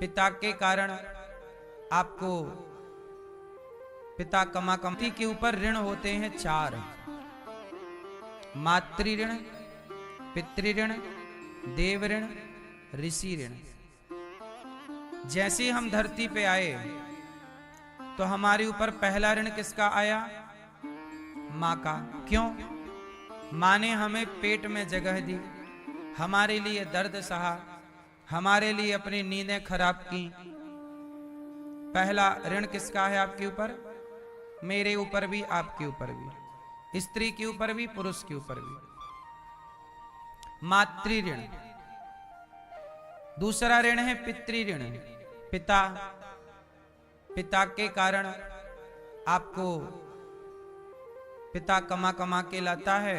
पिता के कारण आपको पिता कमाकमती के ऊपर ऋण होते हैं 4। मातृ ऋण, पितृ ऋण, देव ऋण, ऋषि ऋण। जैसे हम धरती पे आए तो हमारे ऊपर पहला ऋण किसका आया? माँ का। क्यों? माँ ने हमें पेट में जगह दी, हमारे लिए दर्द सहा, हमारे लिए अपनी नींदें खराब की। पहला ऋण किसका है आपके ऊपर? मेरे ऊपर भी, आपके ऊपर भी, स्त्री के ऊपर भी, पुरुष के ऊपर भी। मातृ ऋण। दूसरा ऋण है पितृ ऋण। पिता, पिता के कारण आपको पिता कमा कमा के लाता है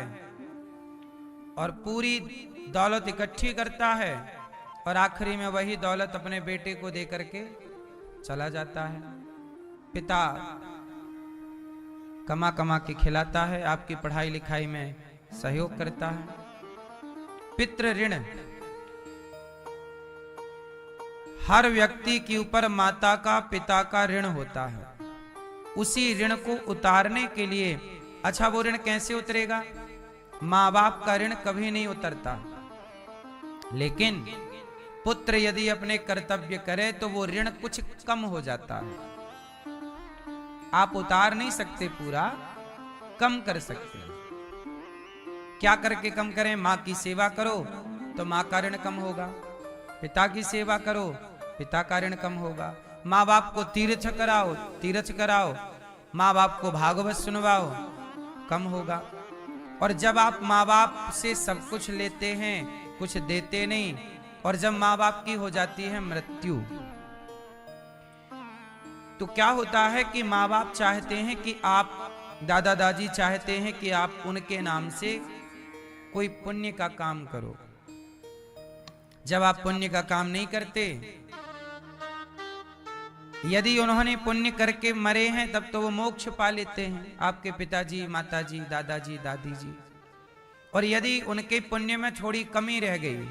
और पूरी दौलत इकट्ठी करता है और आखिरी में वही दौलत अपने बेटे को दे करके चला जाता है। पिता कमा कमा के खिलाता है, आपकी पढ़ाई लिखाई में सहयोग करता है। पितृ ऋण। हर व्यक्ति के ऊपर माता का, पिता का ऋण होता है। उसी ऋण को उतारने के लिए, अच्छा वो ऋण कैसे उतरेगा? माँ बाप का ऋण कभी नहीं उतरता, लेकिन पुत्र यदि अपने कर्तव्य करे तो वो ऋण कुछ कम हो जाता है। आप उतार नहीं सकते पूरा, कम कर सकते हैं। क्या करके कम करें? माँ की सेवा करो तो माँ का ऋण कम होगा, पिता की सेवा करो पिता का ऋण कम होगा, माँ बाप को तीर्थ कराओ, तीर्थ कराओ, माँ बाप को भागवत सुनवाओ, कम होगा। और जब आप माँ बाप से सब कुछ लेते हैं, कुछ देते नहीं, और जब माँ बाप की हो जाती है मृत्यु, तो क्या होता है कि माँ बाप चाहते हैं कि आप, दादा दादी चाहते हैं कि आप उनके नाम से कोई पुण्य का काम करो। जब आप पुण्य का काम नहीं करते, यदि उन्होंने पुण्य करके मरे हैं तब तो वो मोक्ष पा लेते हैं, आपके पिताजी, माताजी, दादाजी, दादी जी। और यदि उनके पुण्य में थोड़ी कमी रह गई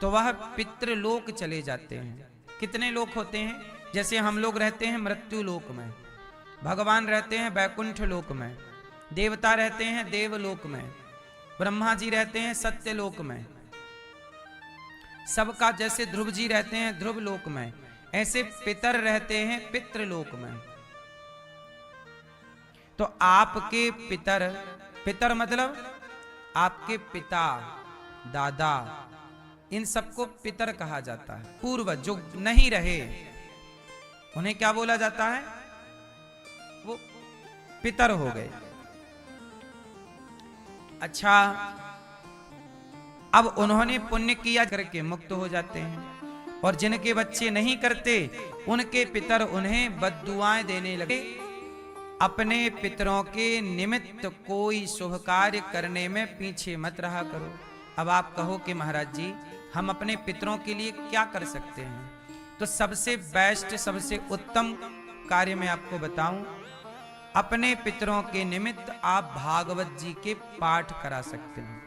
तो वह पितृलोक चले जाते हैं। कितने लोक होते हैं? जैसे हम लोग रहते हैं मृत्यु लोक में, भगवान रहते हैं बैकुंठ लोक में, देवता रहते हैं देवलोक में, ब्रह्मा जी रहते हैं सत्य लोक में, सबका जैसे ध्रुव जी रहते हैं ध्रुव लोक में, ऐसे पितर रहते हैं पितृलोक में। तो आपके पितर, पितर मतलब आपके पिता, दादा, इन सबको पितर कहा जाता है। पूर्वज जो नहीं रहे उन्हें क्या बोला जाता है? वो पितर हो गए। अच्छा, अब उन्होंने पुण्य किया करके मुक्त हो जाते हैं, और जिनके बच्चे नहीं करते उनके पितर उन्हें बद्दुआएं देने लगे। अपने पितरों के निमित्त कोई शुभ कार्य करने में पीछे मत रहा करो। अब आप कहो कि महाराज जी हम अपने पितरों के लिए क्या कर सकते हैं? तो सबसे बेस्ट, सबसे उत्तम कार्य मैं आपको बताऊं, अपने पितरों के निमित्त आप भागवत जी के पाठ करा सकते हैं।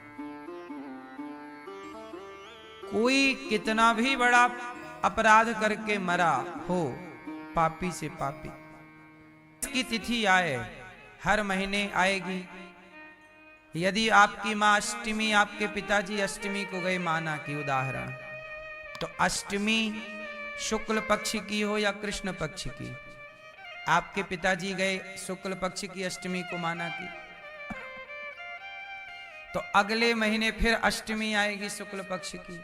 कोई कितना भी बड़ा अपराध करके मरा हो, पापी से पापी, इसकी तिथि आए, हर महीने आएगी। यदि आपकी माँ अष्टमी, आपके पिताजी अष्टमी को गए माना की उदाहरण, तो अष्टमी शुक्ल पक्ष की हो या कृष्ण पक्ष की, आपके पिताजी गए शुक्ल पक्ष की अष्टमी को माना की, तो अगले महीने फिर अष्टमी आएगी शुक्ल पक्ष की,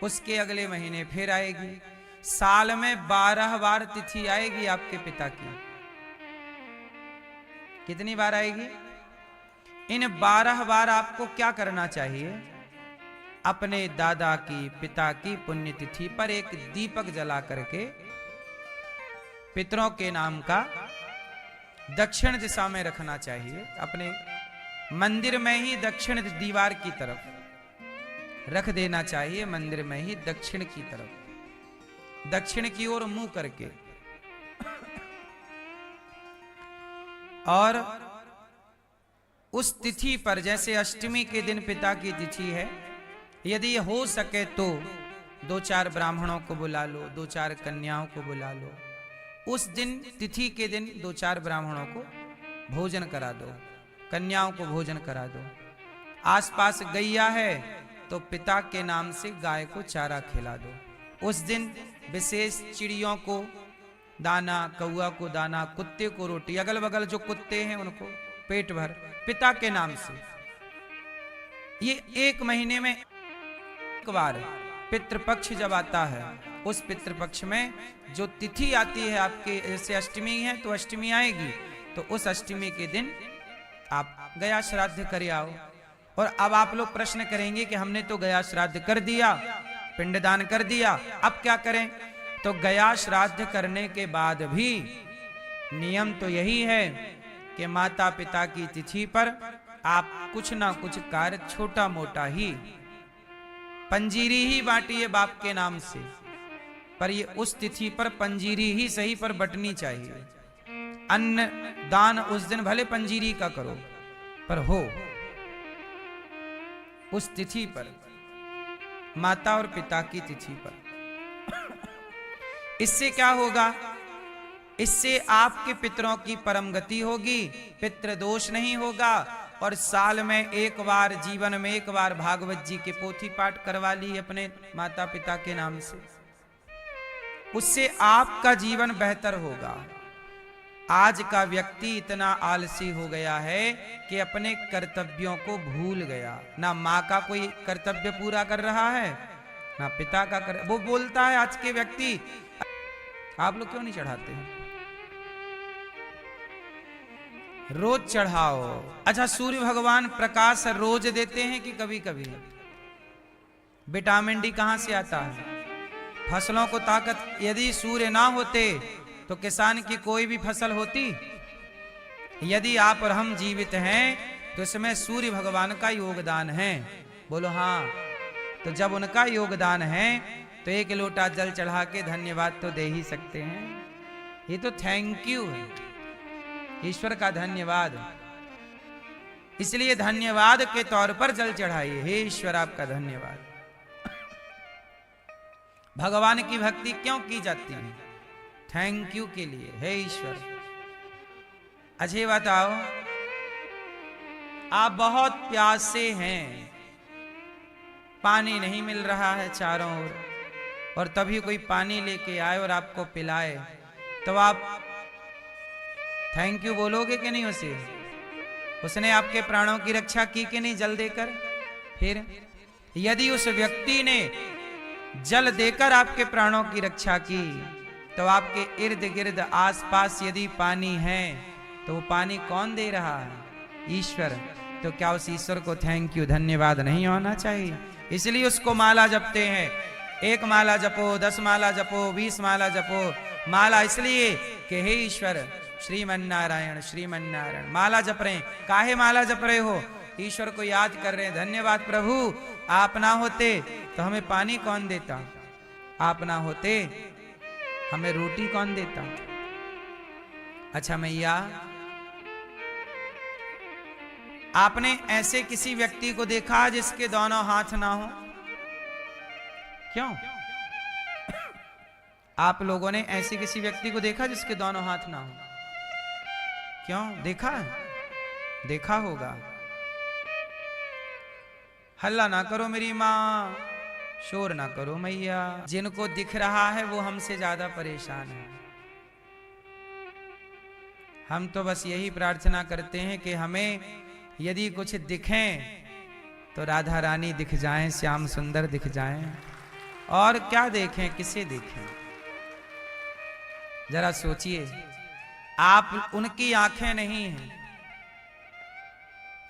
उसके अगले महीने फिर आएगी। साल में 12 बार तिथि आएगी आपके पिता की। कितनी बार आएगी? इन 12 बार आपको क्या करना चाहिए? अपने दादा की, पिता की पुण्यतिथि पर एक दीपक जला करके पितरों के नाम का दक्षिण दिशा में रखना चाहिए। अपने मंदिर में ही दक्षिण दीवार की तरफ रख देना चाहिए, मंदिर में ही दक्षिण की तरफ, दक्षिण की ओर मुंह करके। और उस तिथि पर, जैसे अष्टमी के दिन पिता की तिथि है, यदि हो सके तो 2-4 ब्राह्मणों को बुला लो, 2-4 कन्याओं को बुला लो। उस दिन तिथि के दिन 2-4 ब्राह्मणों को भोजन करा दो, कन्याओं को भोजन करा दो। आसपास गैया है तो पिता के नाम से गाय को चारा खिला दो। उस दिन विशेष चिड़ियों को दाना, कौआ को दाना, कुत्ते को रोटी, अगल बगल जो कुत्ते हैं उनको पेट भर, पिता के नाम से। ये 1 महीने में 1 बार पितृपक्ष जब आता है, उस पितृपक्ष में जो तिथि आती है आपके, जैसे अष्टमी है तो अष्टमी आएगी, तो उस अष्टमी के दिन आप गया श्राद्ध कर आओ। और अब आप लोग प्रश्न करेंगे कि हमने तो गया श्राद्ध कर दिया, पिंडदान कर दिया, अब क्या करें? तो गया श्राद्ध करने के बाद भी नियम तो यही है कि माता पिता की तिथि पर आप कुछ ना कुछ कार्य छोटा मोटा ही, पंजीरी ही बांटिए बाप के नाम से, पर ये उस तिथि पर पंजीरी ही सही पर बटनी चाहिए। अन्न दान उस दिन भले पंजीरी का करो, पर हो उस तिथि पर, माता और पिता की तिथि पर। इससे क्या होगा? इससे आपके पितरों की परम गति होगी, पितृ दोष नहीं होगा, और साल में 1 बार, जीवन में 1 बार भागवत जी के पोथी पाठ करवा ली अपने माता पिता के नाम से, उससे आपका जीवन बेहतर होगा। आज का व्यक्ति इतना आलसी हो गया है कि अपने कर्तव्यों को भूल गया। ना माँ का कोई कर्तव्य पूरा कर रहा है, ना पिता का वो बोलता है आज के व्यक्ति, आप लोग क्यों नहीं चढ़ाते हैं? रोज चढ़ाओ। अच्छा, सूर्य भगवान प्रकाश रोज देते हैं कि कभी कभी? विटामिन डी कहां से आता है? फसलों को ताकत, यदि सूर्य ना होते तो किसान की कोई भी फसल होती? यदि आप और हम जीवित हैं तो इसमें सूर्य भगवान का योगदान है। बोलो हाँ। तो जब उनका योगदान है तो 1 लोटा जल चढ़ा के धन्यवाद तो दे ही सकते हैं। ये तो थैंक यू है, ईश्वर का धन्यवाद। इसलिए धन्यवाद के तौर पर जल चढ़ाइए, हे ईश्वर आपका धन्यवाद। भगवान की भक्ति क्यों की जाती है? थैंक यू के लिए, हे ईश्वर। अच्छी बताओ, आप बहुत प्यासे हैं, पानी नहीं मिल रहा है चारों ओर, और तभी कोई पानी लेके आए और आपको पिलाए, तो आप थैंक यू बोलोगे कि नहीं उसे? उसने आपके प्राणों की रक्षा की कि नहीं जल देकर? फिर यदि उस व्यक्ति ने जल देकर आपके प्राणों की रक्षा की, तो आपके इर्द गिर्द आसपास यदि पानी है तो वो पानी कौन दे रहा है? ईश्वर। तो क्या उस ईश्वर को थैंक यू, धन्यवाद नहीं होना चाहिए? इसलिए उसको माला जपते हैं। 1 माला जपो, 10 माला जपो, 20 माला जपो। माला इसलिए कि हे ईश्वर, श्रीमन्नारायण श्रीमन्नारायण। माला जप रहे हैं, काहे माला जप रहे हो? ईश्वर को याद कर रहे हैं, धन्यवाद प्रभु, आप ना होते तो हमें पानी कौन देता, आप ना होते हमें रोटी कौन देता। अच्छा मैया, आपने ऐसे किसी व्यक्ति को देखा जिसके दोनों हाथ ना हो? क्यों? आप लोगों ने ऐसे किसी व्यक्ति को देखा जिसके दोनों हाथ ना हो? क्यों? देखा है? देखा होगा। हल्ला ना करो मेरी माँ, शोर ना करो मैया। जिनको दिख रहा है वो हमसे ज्यादा परेशान है। हम तो बस यही प्रार्थना करते हैं कि हमें यदि कुछ दिखें तो राधा रानी दिख जाएं, श्याम सुंदर दिख जाएं, और क्या देखें, किसे देखें? जरा सोचिए, आप उनकी आंखें नहीं हैं,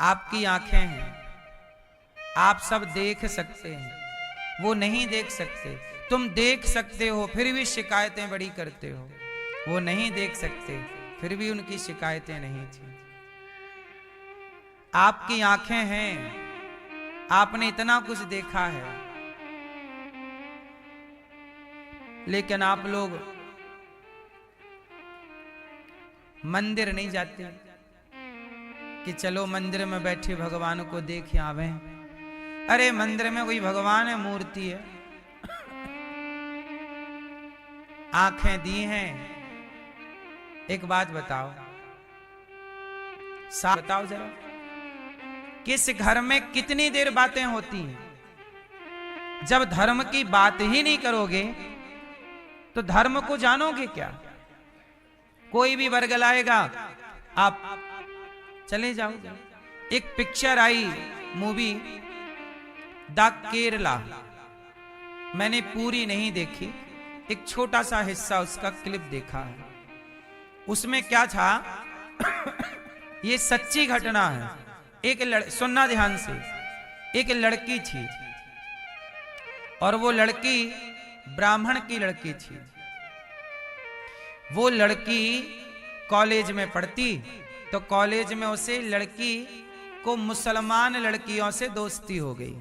आपकी आंखें हैं। आप सब देख सकते हैं, वो नहीं देख सकते। तुम देख सकते हो फिर भी शिकायतें बड़ी करते हो, वो नहीं देख सकते फिर भी उनकी शिकायतें नहीं थी। आपकी आंखें हैं, आपने इतना कुछ देखा है, लेकिन आप लोग मंदिर नहीं जाते कि चलो मंदिर में बैठे भगवान को देख आवे। अरे मंदिर में कोई भगवान है, मूर्ति है, आंखें दी हैं। एक बात बताओ, बताओ जरा, किस घर में कितनी देर बातें होती हैं? जब धर्म की बात ही नहीं करोगे तो धर्म को जानोगे क्या? कोई भी वर्ग लाएगा, आप चले जाओ। एक picture I, movie the Kerala, मैंने पूरी नहीं देखी, एक छोटा सा हिस्सा उसका क्लिप देखा है। उसमें क्या था ये सच्ची घटना है। सुनना ध्यान से, एक लड़की थी और वो लड़की ब्राह्मण की लड़की थी। वो लड़की कॉलेज में पढ़ती तो कॉलेज में उसे लड़की को मुसलमान लड़कियों से दोस्ती हो गई।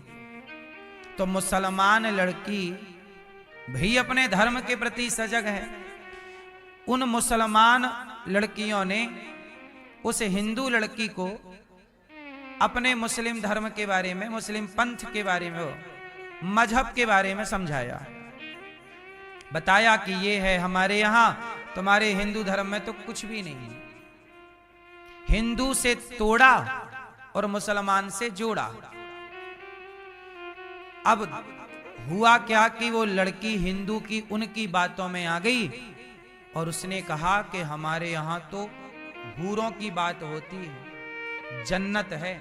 तो मुसलमान लड़की भी अपने धर्म के प्रति सजग है। उन मुसलमान लड़कियों ने उस हिंदू लड़की को अपने मुस्लिम धर्म के बारे में, मुस्लिम पंथ के बारे में, मजहब के बारे में समझाया। बताया कि ये है हमारे यहां, तुम्हारे हिंदू धर्म में तो कुछ भी नहीं है। हिंदू से तोड़ा और मुसलमान से जोड़ा। अब हुआ क्या कि वो लड़की हिंदू की उनकी बातों में आ गई और उसने कहा कि हमारे यहां तो हूरों की बात होती है, जन्नत है।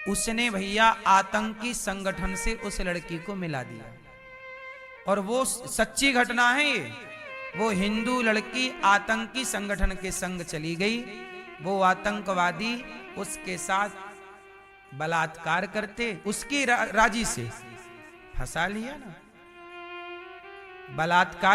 उसने भैया आतंकी संगठन से उस लड़की को मिला दिया। और वो सच्ची घटना है ये। वो हिंदू लड़की आतंकी संगठन के संग चली गई। वो आतंकवादी उसके साथ बलात्कार करते, उसकी राजी से फंसा लिया ना, बलात्कार